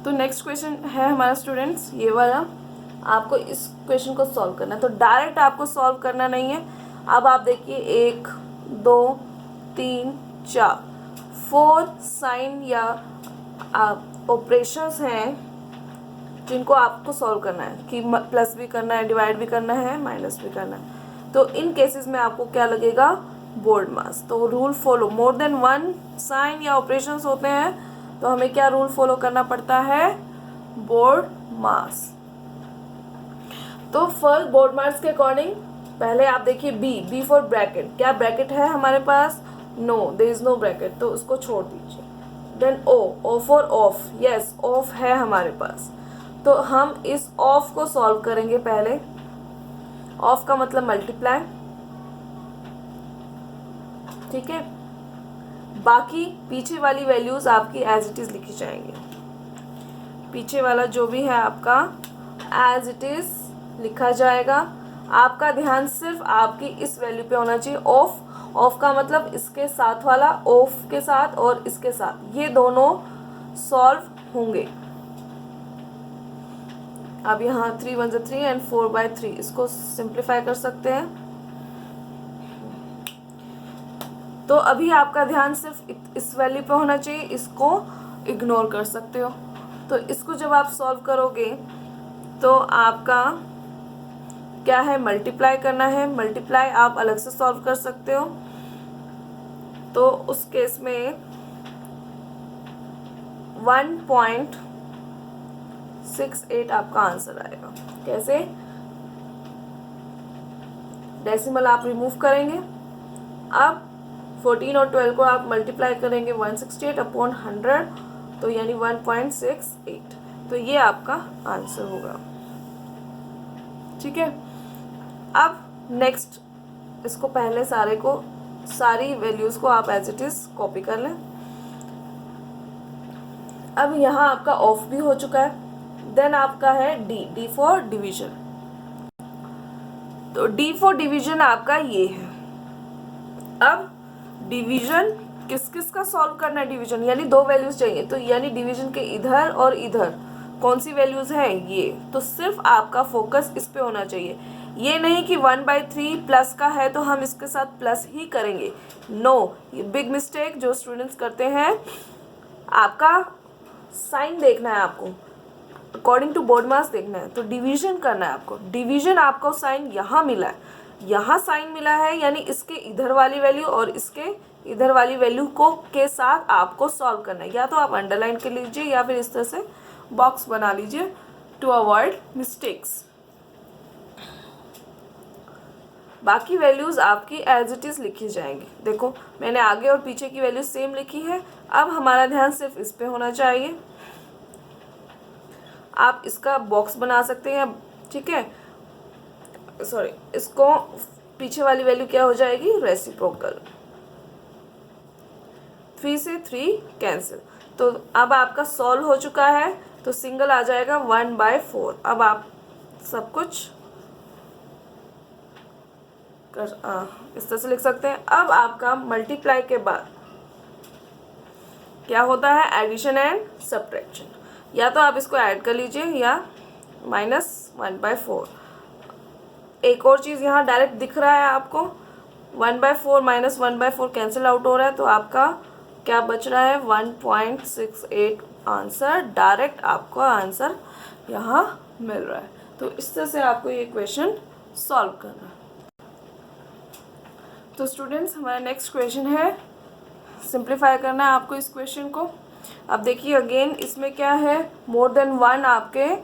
तो next question है हमारा स्टूडेंट्स ये वाला, आपको इस क्वेश्चन को सॉल्व करना है। तो डायरेक्ट आपको सॉल्व करना नहीं है। अब आप देखिए 1 2 3 4 4 साइन या ऑपरेशंस हैं जिनको आपको सॉल्व करना है कि प्लस भी करना है, डिवाइड भी करना है, माइनस भी करना है। तो इन केसेस में आपको क्या लगेगा, बोर्ड मास। तो rule follow, more than one sine या ऑपरेशंस होते हैं तो हमें क्या रूल फॉलो करना पड़ता है, बोर्ड मास। तो फर्स्ट बोर्ड मास के अकॉर्डिंग पहले आप देखिए बी फॉर ब्रैकेट, क्या ब्रैकेट है हमारे पास, no there is no bracket, तो उसको छोड़ दीजिए। Then O for of, yes of है हमारे पास, तो हम इस ऑफ को सॉल्व करेंगे पहले। ऑफ का मतलब मल्टीप्लाई, ठीक है। बाकी पीछे वाली वैल्यूज आपकी एज इट इज लिखी जाएंगी, पीछे वाला जो भी है आपका एज इट इज लिखा जाएगा। आपका ध्यान सिर्फ आपकी इस वैल्यू पे होना चाहिए, ऑफ। ऑफ का मतलब इसके साथ वाला, ऑफ के साथ और इसके साथ, ये दोनों सॉल्व होंगे। अब यहाँ 3 1 3 एंड 4/3 इसको सिंप्लीफाई कर सकते हैं। तो अभी आपका ध्यान सिर्फ इस वैल्यू पे होना चाहिए, इसको इग्नोर कर सकते हो। तो इसको जब आप सॉल्व करोगे तो आपका क्या है, मल्टीप्लाई करना है। मल्टीप्लाई आप अलग से सॉल्व कर सकते हो। तो उस केस में 1.68 आपका आंसर आएगा। कैसे, डेसिमल आप रिमूव करेंगे। अब 14 और 12 को आप मल्टीप्लाई करेंगे 168 अपॉन 100, तो यानी 1.68, तो ये आपका आंसर होगा। ठीक है। अब नेक्स्ट इसको पहले सारी वैल्यूज को आप एज इट इज कॉपी कर लें। अब यहाँ आपका ऑफ भी हो चुका है। देन आपका है डी फॉर डिवीजन। तो डी फॉर डिवीजन आपका ये है। अब डिवीजन किस किस का सॉल्व करना है, डिवीजन यानी दो वैल्यूज चाहिए, तो यानी डिवीजन के इधर और इधर कौन सी वैल्यूज है ये, तो सिर्फ आपका फोकस इस पे होना चाहिए। ये नहीं कि 1/3 प्लस का है तो हम इसके साथ प्लस ही करेंगे, नो, ये बिग मिस्टेक जो स्टूडेंट्स करते हैं। आपका साइन देखना है, आपको अकॉर्डिंग टू बोर्ड मास देखना है, तो डिवीजन करना है आपको। डिवीजन आपको साइन यहाँ मिला है, यहाँ साइन मिला है, यानी इसके इधर वाली वैल्यू और इसके इधर वाली वैल्यू को के साथ आपको सॉल्व करना है। या तो आप अंडरलाइन कर लीजिए या फिर इस तरह से बॉक्स बना लीजिए टू अवॉइड मिस्टेक्स। बाकी वैल्यूज आपकी एज इट इज लिखी जाएंगी। देखो मैंने आगे और पीछे की वैल्यूज सेम लिखी है। अब हमारा ध्यान सिर्फ इस पे होना चाहिए। आप इसका बॉक्स बना सकते हैं, ठीक है, सॉरी, इसको पीछे वाली वैल्यू क्या हो जाएगी, रेसिप्रोकल, 3 से 3 कैंसिल। तो अब आपका सॉल्व हो चुका है, तो सिंगल आ जाएगा 1/4। अब आप सब कुछ इस तरह से लिख सकते हैं। अब आपका मल्टीप्लाई के बाद क्या होता है, एडिशन एंड सब्ट्रैक्शन। या तो आप इसको ऐड कर लीजिए या -1/4। एक और चीज़ यहाँ डायरेक्ट दिख रहा है आपको, 1/4 -1/4 कैंसिल आउट हो रहा है, तो आपका क्या बच रहा है, 1.68 आंसर। डायरेक्ट आपको आंसर यहाँ मिल रहा है। तो इस तरह से आपको ये क्वेश्चन सॉल्व करना है। तो स्टूडेंट्स हमारा नेक्स्ट क्वेश्चन है, सिंप्लीफाई करना है आपको इस क्वेश्चन को। अब देखिए अगेन इसमें क्या है, मोर देन वन आपके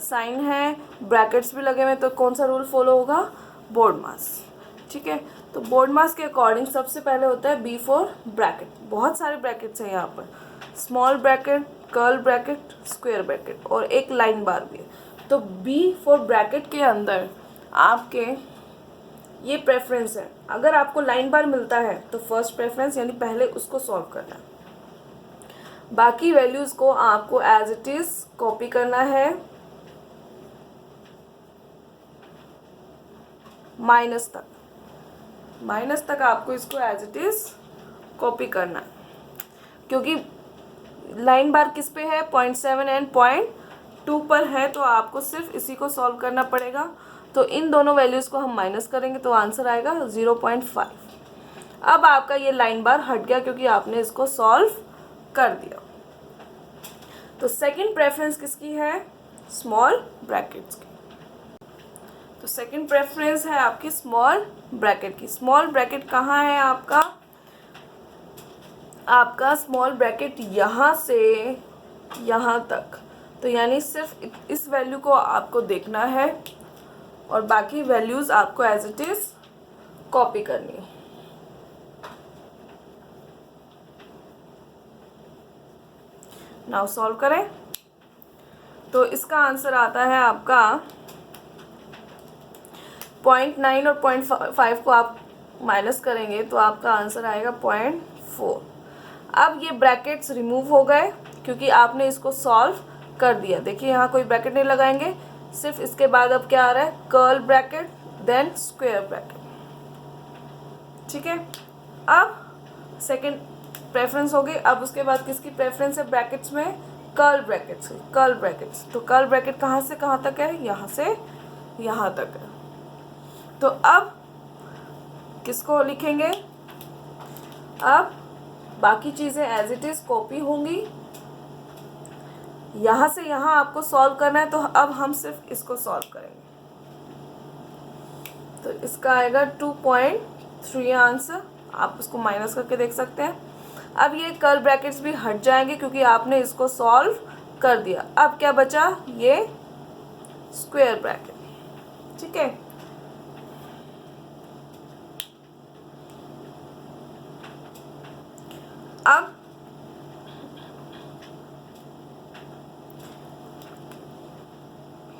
साइन है, ब्रैकेट्स भी लगे हुए, तो कौन सा रूल फॉलो होगा, बोर्ड मास। ठीक है, तो बोर्ड मास के अकॉर्डिंग सबसे पहले होता है बी फॉर ब्रैकेट। बहुत सारे ब्रैकेट्स हैं यहाँ पर, small bracket, curl bracket, square bracket और एक लाइन बार भी है। तो बी फॉर ब्रैकेट के अंदर आपके ये प्रेफरेंस है। अगर आपको लाइन बार मिलता है तो फर्स्ट प्रेफरेंस यानी पहले उसको सॉल्व करना है। बाकी वैल्यूज को आपको एज इट इज कॉपी करना है माइनस तक आपको इसको एज इट इज कॉपी करना है, क्योंकि लाइन बार किस पे है, 0.7 एंड 0.2 पर है, तो आपको सिर्फ इसी को सॉल्व करना पड़ेगा। तो इन दोनों वैल्यूज़ को हम माइनस करेंगे तो आंसर आएगा 0.5। अब आपका ये लाइन बार हट गया क्योंकि आपने इसको सॉल्व कर दिया। तो सेकंड प्रेफरेंस किसकी है, स्मॉल ब्रैकेट्स की। तो सेकंड प्रेफरेंस है आपकी स्मॉल ब्रैकेट की। स्मॉल ब्रैकेट कहाँ है आपका, आपका स्मॉल ब्रैकेट यहाँ से यहाँ तक। तो यानी सिर्फ इस वैल्यू को आपको देखना है और बाकी वैल्यूज़ आपको एज इट इज़ कॉपी करनी है। नाउ सॉल्व करें तो इसका आंसर आता है आपका 0.9 और 0.5 को आप माइनस करेंगे तो आपका आंसर आएगा 0.4। अब ये ब्रैकेट्स रिमूव हो गए क्योंकि आपने इसको सॉल्व कर दिया। देखिए यहाँ कोई ब्रैकेट नहीं लगाएंगे, सिर्फ इसके बाद अब क्या आ रहा है, curl bracket then square bracket. ठीक है, अब सेकंड प्रेफरेंस हो गई। अब उसके बाद किसकी प्रेफरेंस है ब्रैकेट्स में, कर्ल ब्रैकेट्स की। कर्ल ब्रैकेट्स, तो कर्ल ब्रैकेट कहाँ से कहाँ तक है, यहाँ से यहाँ तक है। तो अब किसको लिखेंगे, अब बाकी चीज़ें एज इट इज़ कॉपी होंगी। यहाँ से यहाँ आपको सॉल्व करना है तो अब हम सिर्फ इसको सॉल्व करेंगे। तो इसका आएगा 2.3 आंसर, आप उसको माइनस करके देख सकते हैं। अब ये कर्ल ब्रैकेट्स भी हट जाएंगे क्योंकि आपने इसको सॉल्व कर दिया। अब क्या बचा, ये स्क्वायर ब्रैकेट। ठीक है, अब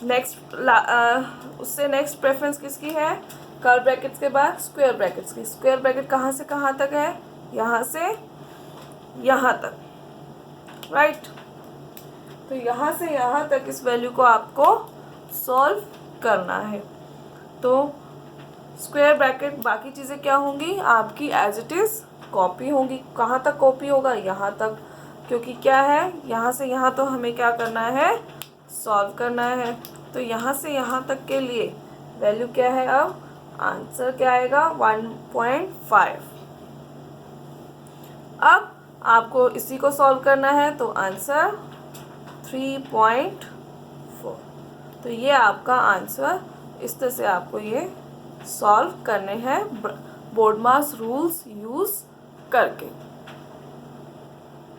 नेक्स्ट उससे नेक्स्ट प्रेफरेंस किसकी है, कर्ल ब्रैकेट्स के बाद स्क्वायर ब्रैकेट्स की। स्क्वायर ब्रैकेट कहाँ से कहाँ तक है, यहाँ से यहाँ तक, राइट। तो यहाँ से यहाँ तक इस वैल्यू को आपको सॉल्व करना है। तो स्क्वायर ब्रैकेट बाकी चीज़ें क्या होंगी आपकी एज इट इज़ कॉपी होंगी। कहाँ तक कॉपी होगा, यहाँ तक, क्योंकि क्या है, यहाँ से यहाँ तो हमें क्या करना है, सॉल्व करना है। तो यहाँ से यहाँ तक के लिए वैल्यू क्या है, अब आंसर क्या आएगा 1.5। अब आपको इसी को सॉल्व करना है तो आंसर 3.4। तो ये आपका आंसर, इस तरह से आपको ये सॉल्व करने हैं बोर्ड मास रूल्स यूज़ करके।